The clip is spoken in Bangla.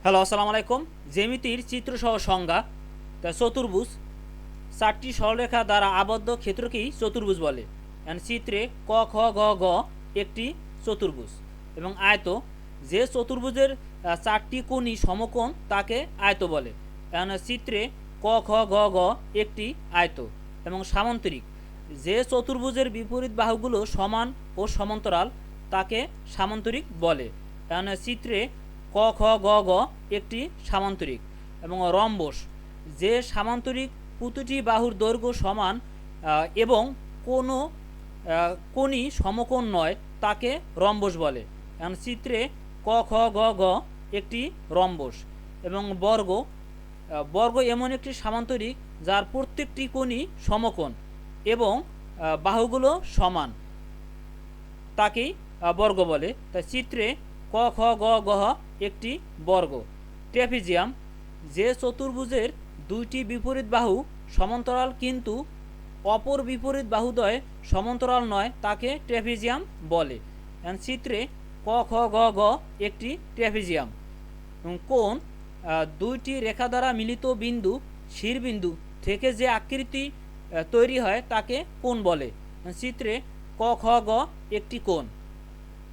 হ্যালো, আসসালামু আলাইকুম। জ্যামিতির চিত্রসহ সংজ্ঞা। তা চতুর্ভুজ চারটি সরলরেখা দ্বারা আবদ্ধ ক্ষেত্রকেই চতুর্ভুজ বলে। চিত্রে ক খ গ গ একটি চতুর্ভুজ এবং আয়ত। যে চতুর্ভুজের চারটি কোণই সমকোণ তাকে আয়ত বলে। চিত্রে ক খ গ গ একটি আয়ত এবং সামান্তরিক। যে চতুর্ভুজের বিপরীত বাহুগুলো সমান ও সমান্তরাল তাকে সামান্তরিক বলে। চিত্রে ক খ গ গ একটি সামান্তরিক এবং রম্বস। যে সামান্তরিক প্রতিটি বাহুর দৈর্ঘ্য সমান এবং কোনো কোণই সমকোণ নয় তাকে রম্বস বলে। চিত্রে ক খ গ ঘ একটি রম্বস এবং বর্গ। বর্গ এমন একটি সামান্তরিক যার প্রত্যেকটি কোণই সমকোণ এবং বাহুগুলো সমান তাকেই বর্গ বলে। তাই চিত্রে ক খ গ ঘ একটি বর্গ। ট্র্যাপিজিয়াম। যে চতুর্ভুজের দুইটি বিপরীত বাহু সমান্তরাল কিন্তু অপর বিপরীত বাহুদ্বয় সমান্তরাল নয় তাকে ট্র্যাপিজিয়াম বলে। চিত্রে ক খ গ ঘ একটি ট্র্যাপিজিয়াম। কোণ দুইটি রেখা দ্বারা মিলিত বিন্দু শিরবিন্দু থেকে যে আকৃতি তৈরি হয় তাকে কোণ বলে। চিত্রে ক খ গ একটি কোণ।